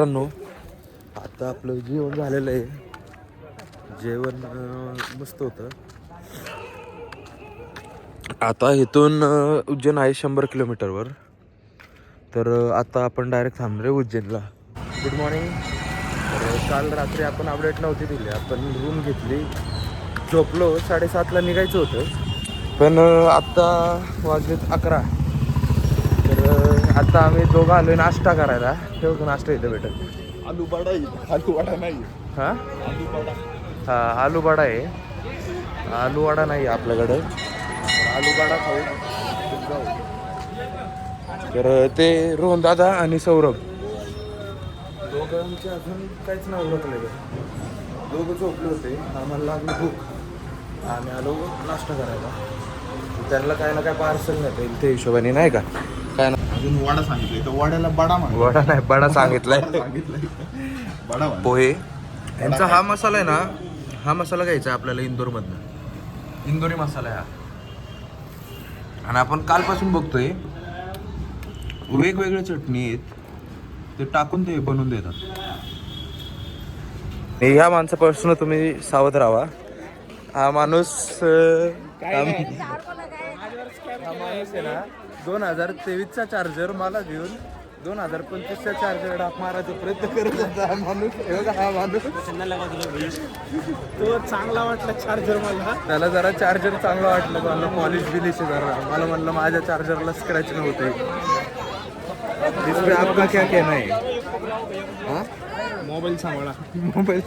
मित्रांनो, आता आपलं जेवण झालेलं आहे. जेवण मस्त होतं. आता इथून उज्जैन आहे 100 किलोमीटरवर. तर आता आपण डायरेक्ट थांबलो आहे उज्जैनला. Good morning. तर काल रात्री आपण अपडेट नव्हती दिली. आपण रूम घेतली, झोपलो. 7:30ला निघायचं होतं, पण आत्ता वाजलेत 11. तर आता आम्ही दोघं आलो आहे नाश्ता करायला. ठेवतो नाश्ता इथं भेटेल. आलू वडा नाही. हां हां, आलू वडा आहे. आलू वडा नाही आपल्याकडं. आलू वडा खाऊ जाऊ. तर ते रोहन दादा आणि सौरभ दोघांचे अजून काहीच नाही ओळखलेलं. दोघं झोपले होते. आम्हाला लागली भूक. आम्ही आलो नाश्ता करायला. त्यांना काय ना काय पार्सल नाही येईल ते हिशोबाने, नाही का? काय ना अजून वडा सांगितलं तर वड्याला बडा म्हणतो. वडा नाही, बडा सांगितलाय. बडा पोहे. यांचा हा मसाला आहे ना, हा मसाला घ्यायचा आपल्याला इंदोरमधनं. इंदोरी मसाला आहे हा. आणि आपण कालपासून बघतोय वेगवेगळे चटणी आहेत, ते टाकून ते बनवून देतात. ह्या माणसापासून तुम्ही सावध राहा. हा माणूस हा माणूस आहे ना, 2023चा चार्जर मला घेऊन 2025चा चार्जर डाक मारायचा प्रयत्न करत होता. हा माणूस, हा माणूस तो चांगला वाटला चार्जर मला. त्याला जरा चार्जर चांगला वाटलं. मला पॉलिश बिलिश जरा. मला म्हणलं माझ्या चार्जरला स्क्रॅच नव्हते. इसमें आपका क्या कहना है? हाँ? मोबाईल सांभाळा. मोबाईल.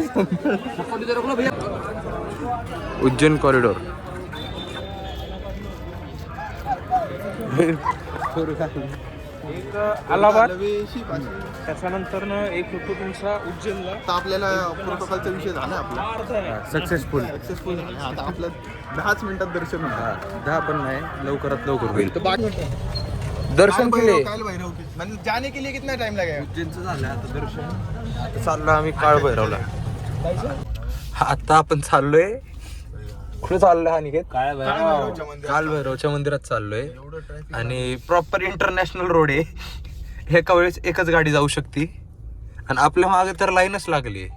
उज्जैन कॉरिडोर. एक अलाहाबाद, त्याच्यानंतर एक होतो तुमचा उज्जैनला. आता आपल्याला प्रोटोकॉलचा विषय झाला आपला सक्सेसफुल. झाला. आता आपलं 10च मिनिटात दर्शन होणार. 10 पण नाही, लवकरात लवकर होईल. तो बाकी दर्शन केले. म्हणजे जाने के लिए कितना टाइम लगेगा? उज्जैनचं झालं आता दर्शन. आता चाललो आम्ही काळभैरवला. आता आपण चाललोय कुठे चाललोय हा निकेत? काळभैरवच्या मंदिरात चाललोय. आणि प्रॉपर इंटरनॅशनल रोड आहे. एका वेळेस एकच गाडी जाऊ शकते. आणि आपल्या मागे तर लाईनच लागली.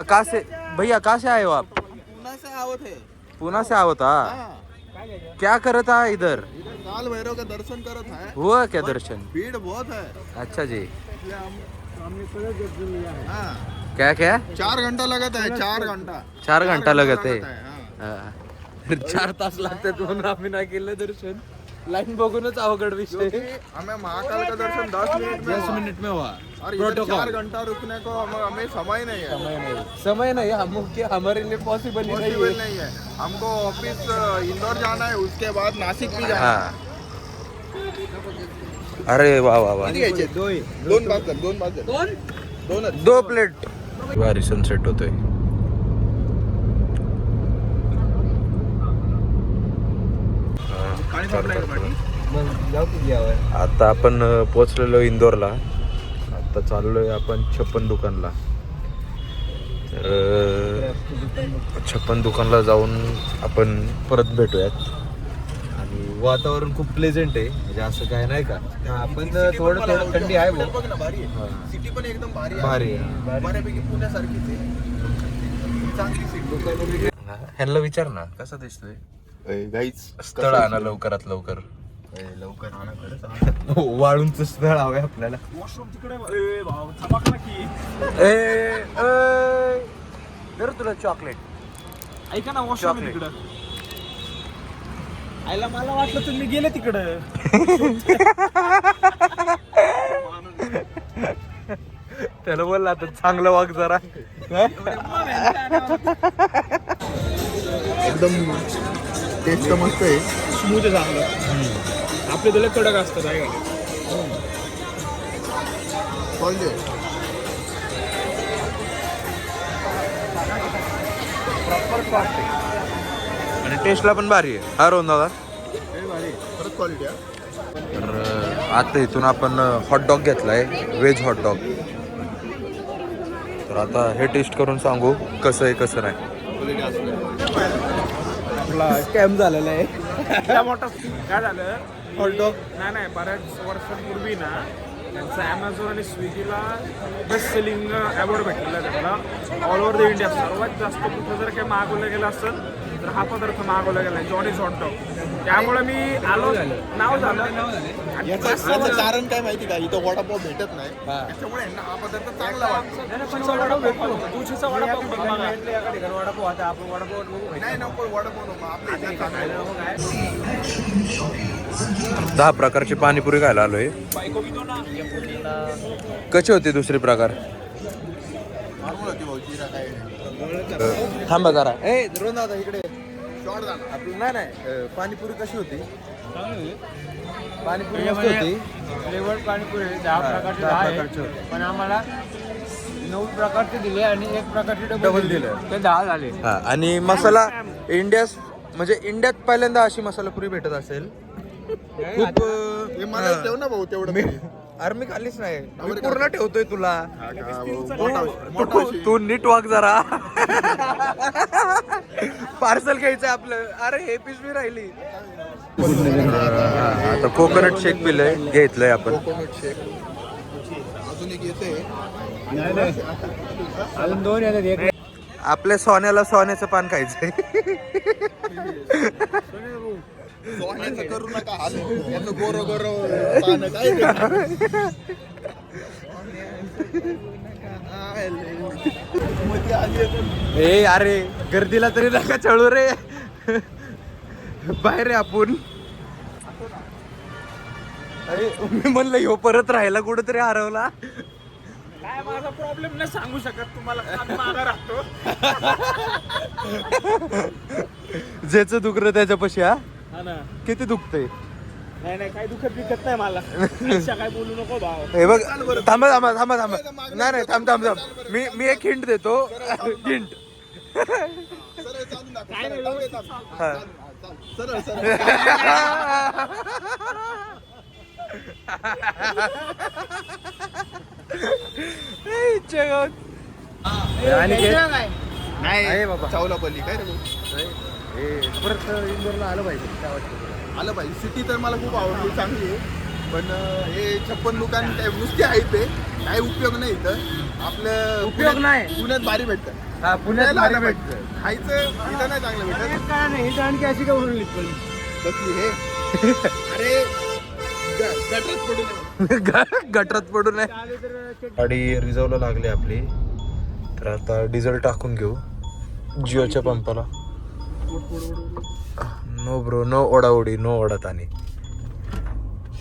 कासे भैया, कासे आए हो आप? पुणे से आवत है. पुणे से आवत हा? क्या करत हा इधर? काल भैरव का दर्शन करत है. हुआ क्या दर्शन? भीड़ बहुत है. अच्छा जी. हाँ. क्या क्या? 4 घंटा लगत है. 4 घंटा 4 घंटा लगत आहे. हाँ. 4 तास लागतात म्हणून आम्ही नाही केलं दर्शन. लाईन बघूनच अवघड विषय. हमें महाकाल का दर्शन 10 मिनट में हुआ. और इधर 4 घंटा रुकने को हमें समय नहीं है. समय नहीं, हमारे लिए पॉसिबल ही नहीं पॉसिबल है. नहीं है. हमको ऑफिस इंदौर जाना है, उसके बाद नासिक भी जाना है. हाँ. अरे वा वा वा. दोन बाजू 2 प्लेट. वारी सनसेट होतोय. आता आपण पोचलेलो इंदोरला. आता चाललोय आपण 56 दुकानला. तर 56 दुकानला जाऊन आपण परत भेटूयात. आणि वातावरण खूप प्लेझेंट आहे, म्हणजे असं काय नाही का. आपण थोडं थंडी आहे भाऊ. सिटी पण एकदम भारी भारी आहे. बऱ्यापैकी पुण्यासारखीच आहे. चांगली सिटी. ह्यांना विचार ना कसा दिसतोय. गाईच स्थळ आणा लवकरात लवकर. लवकर आणा. वाळूंच स्थळ हवंय आपल्याला. वॉशरूम तिकडे. ए भाऊ चमक ना की. दर तुला चॉकलेट. ऐका ना, वॉशरूम Chocolate. तिकडं. आईला मला वाटलं तुम्ही गेले तिकडं. त्याला बोलला आता चांगलं वाग जरा. एकदम टेस्ट तर मस्त आहे. स्मूथ आहे चांगलं. आपले तुला कडक असतात आहे का? आणि टेस्टला पण भारी आहे. हा रोहन दादा. परत क्वालिटी आहे. तर आता इथून आपण हॉटडॉग घेतलाय, व्हेज हॉटडॉग. तर आता हे टेस्ट करून सांगू कसं आहे कसं नाही. आपला स्कॅम झालेला आहे. मोठा काय झालं, हॉटडॉग नाही बऱ्याच वर्षांपूर्वी ना त्यांचं ॲमेझॉन आणि स्विगीला बेस्ट सेलिंग अवॉर्ड भेटलेला आहे त्यांना ऑल ओव्हर द इंडिया. सर्वात जास्त कुठं जर काही मागवलं गेलं असेल तर हा पदार्थ मागवला गेला जॉनीज हॉट डॉग. त्यामुळे मी आलो, नाव झालं. आणि याचं कारण काय माहिती का, इथं वडापाव भेटत नाही त्याच्यामुळे यांना हा पदार्थ चांगला वाटतो. दुधीचा वडापाव भेटतो, दुधीचा वडापाव बघ बघा. नाही नको वडापाव नको, आपल्या इथं चांगलं. 10 प्रकारची पाणीपुरी खायला आलोय. कशी होती दुसरी प्रकार? नॉर्मल होती भाऊ, जिरा काय थांबा जरा. रोहन दादा इकडे शॉर्ट झाला. आपलं नाही पाणीपुरी कशी होती? पाणीपुरी मस्त होती. फ्लेवर पाणीपुरी 10 प्रकारचे 10 आहे. पण आम्हाला 9 प्रकारचे दिले आणि 1 प्रकारचे डबल दिलं. ते 10 झाले. हा, आणि मसाला इंडियात पहिल्यांदा अशी मसाला पुरी भेटत असेल. खूप हे मला ठेव ना भाऊ तेवढं. अरे मी खाल्लीच नाही, मी पूर्ण ठेवतोय तुला. मोठा तू नीट वाग जरा. पार्सल घ्यायचं आपलं. अरे हे पिशवी राहिली. आता कोकोनट शेक पिलंय, घेतलंय आपण. कोकोनट शेक अजून एक येते. अजून 2 येतात. एक आपल्या सोन्याला सोन्याचं पान खायचंय. सोन्याचं करू नका हाल. याचं गोरो गोरो पानं काय ते? ए अरे गर्दीला तरी नका चळू रे. बाहेर रे आपण. अरे मी म्हणलं ह्यो परत राहिला कुठेतरी हरवला. काय माझा प्रॉब्लेम नाही सांगू शकत तुम्हाला, आम्ही मागं राहतो. ज्याचं दुखरं त्याच्यापाशी. हा हा ना. किती दुखतंय? नाही नाही, काही दुखत बिकत नाही मला. अशा काय बोलू नको भाव. हे बघ, थांबा थांबा थांबा थांबा. नाही नाही, थांब थांब थांब. मी एक हिंट देतो. हिंट. सरळ चालून दाखव. सरळ चालू आहे, चालू. हा. सरळ सरळ. नाही बाबा. चावलापल्ली काय रे भाऊ? परत इंदोरला आलं पाहिजे, काय वाटतं? आलं पाहिजे. सिटी तर मला खूप आवडली, चांगली आहे. पण हे 56 दुकान काय नुसते आहेत ते, काही उपयोग नाही इथं. आपलं उपयोग नाही. पुण्यात भारी भेटतं. हा, पुण्यात भारी आलं भेटतं. पाहिजे. खायचं इथं नाही चांगलं भेटत. काय नाही, ही आणखी अशी का उरली पण कसली हे अरे गटरात पडू नये. गटरात पडू नये. गाडी रिझर्वला लागली आपली, तर आता डिझेल टाकून घेऊ जिओच्या पंपाला. नो ब्रो, नो ओढाओढी, नो ओढातानी.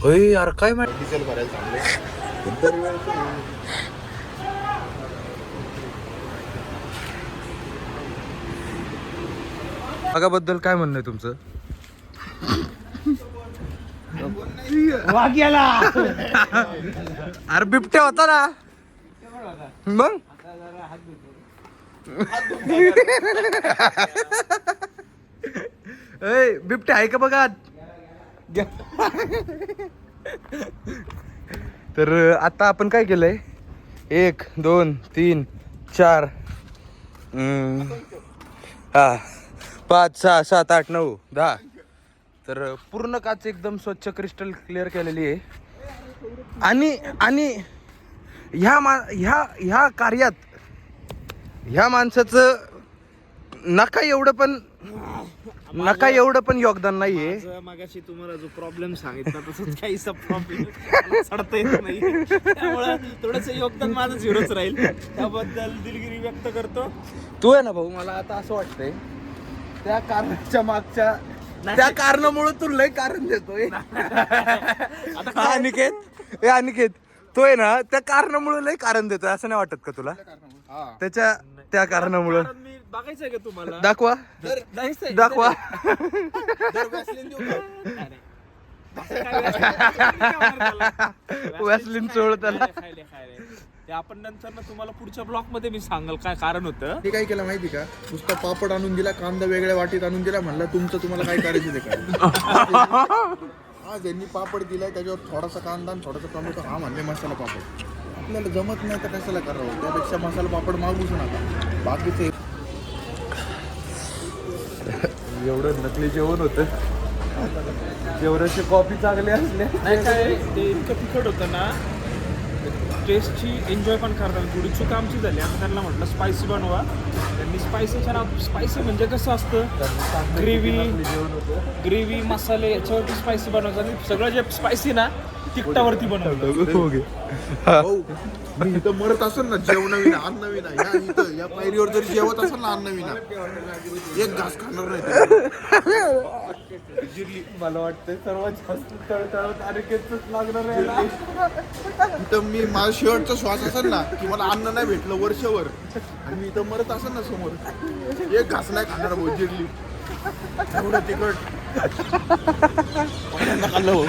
होय यार, काय माहिती. डिझेल भरायला चांगले. बद्दल काय म्हणणं आहे तुमचं? वाग्याला अरे बिबट्या होता ना मग. बिबट्या आहे का बघा. तर आता आपण काय केलंय, 1 2 3 4 5 6 7 8 9 10. तर पूर्ण काच एकदम स्वच्छ क्रिस्टल क्लिअर केलेली आहे. आणि ह्या कार्यात ह्या माणसाचं नका एवढं पण योगदान नाहीये. मागाशी तुम्हाला जो प्रॉब्लेम सांगितला तसंच काहीसा प्रॉब्लेम चढता येत नाही, त्यामुळे थोडंसं योगदान माझं झिरोच राहील. त्याबद्दल दिलगिरी व्यक्त करतो. तू आहे ना भाऊ, मला आता असं वाटतंय त्या कारणाच्या मागच्या त्या कारणामुळे तू लय कारण देतोय. अनिकेत, अनिकेत, तो आहे ना त्या कारणामुळे लय कारण देतोय, असं नाही वाटत का तुला? त्या कारणामुळे मी बघायचंय का तुम्हाला? दाखवा दाखवा. वॅसलिन चोळ त्याला. ते आपण नंतर ना तुम्हाला पुढच्या ब्लॉक मध्ये मी सांगाल काय कारण होतं. ते काय केलं माहिती का, नुसता पापड आणून दिला, कांदा वेगळ्या वाटीत आणून दिला, म्हणलं तुमचं तुम्हाला काय करायचं ते काय. हा ज्यांनी पापड दिलाय त्याच्यावर थोडासा कांदा आणि थोडासा टोमॅटो, हा म्हणले मसाला पापड. आपल्याला जमत नाही तर कशाला करावं, त्यापेक्षा मसाला पापड मागूच नका. बाकीचे एवढं नकली जेवण होतं. जेवणाची कॉफी चांगली असले नाही काय ते इतकं तिखट होतं ना, टेस्टची एन्जॉय पण करतात. थोडी चूक आमची झाली, आम्ही त्यांना म्हटलं स्पायसी बनवा. त्यांनी स्पायसीच्या नाव, स्पायसी म्हणजे कसं असतं, ग्रेव्ही मसाले याच्यावरती स्पायसी बनवतात आणि सगळं जे स्पायसी ना तिखटावरती बनवलं. भाऊ मी इथं मरत असेल ना जेवण अन्न विना या इथं या पायरीवर जर जेवत असेल ना अन्न विना एक घास खाणार नाही. मला वाटतं सर्वात जास्त तळतळत अनिकेतच लागणार आहे. इथं मी माझा शेवटचा श्वास असेल ना की मला अन्न नाही भेटलं वर्षभर आणि मी इथं मरत असेल ना समोर एक घास नाही खाणार भाऊ जिरली एवढं तिखट पहिल्यांदा खाल्लं भाऊ.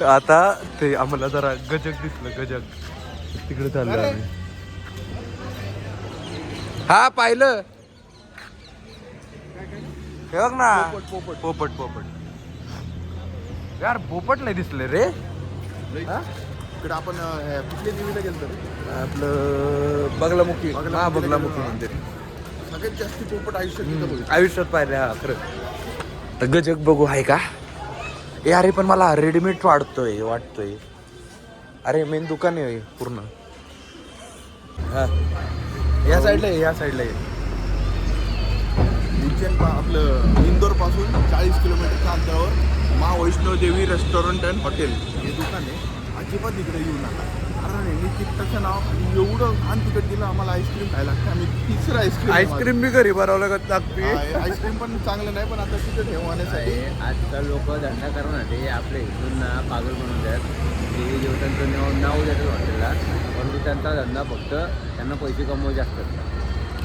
आता ते आम्हाला जरा गजक दिसलं, गजक तिकडे चाललं आम्ही. हा पाहिलं, हे बघ ना, पोपट पोपट यार, पोपट नाही दिसले रे. इकडे आपण कुठल्या देवीला गेलतो रे? आपलं बगलामुखी, हा बगलामुखी मंदिर. सगळ्यात जास्त पोपट आयुष्यात तिथं बघितलं. आयुष्यात पाहिले, हा खरं. तर गजक बघू आहे का? ए अरे पण मला रेडीमेड वाटतोय. अरे मेन दुकान आहे पूर्ण. हा या साईडला आहे, या साईडला आहे. उज्जैन आपलं इंदोर पासून 40 किलोमीटरच्या अंतरावर मा Vaishno Devi restaurant and hotel हे दुकान आहे. अजिबात इकडे येऊ नका, कारण यांनी तिखटाचं नाव आणि एवढं घाण तिखट दिलं आम्हाला. आईस्क्रीम खायला लागतं. आम्ही तिसरं आईस्क्रीम बी घरी बनवलं लागते. आईस्क्रीम पण चांगलं नाही, पण आता तिथं ठेवण्यासाठी आजकाल लोक धंदा करण्यासाठी आपल्या इथून ना पागल बनवतात. देवी देवतांचं नाव देतात हॉटेलला, परंतु त्यांचा धंदा फक्त त्यांना पैसे कमवायचे असतात.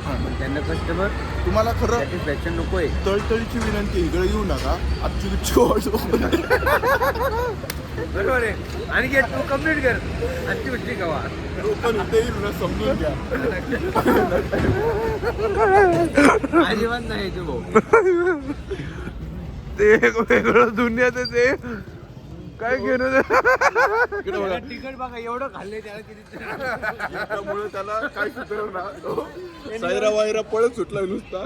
पण त्यांना कस्टमर तुम्हाला खरं सॅटिस्फॅक्शन नको आहे. तळतळीची विनंती, इकडे येऊ नका. आजची बरोबर आहे. आणि गेट तू कम्प्लीट कर आणि ती गोष्टी कवा पण इथे येईल ना समजून घ्या. अजिबात नाही तू भाऊ. ते वेगळं दुनिया ते काय घेणं. तिकट बघा एवढं खाल्ले त्याला किती. त्यामुळे त्याला काय सुधारणार सायरा वायरा पळत सुटला नुसता.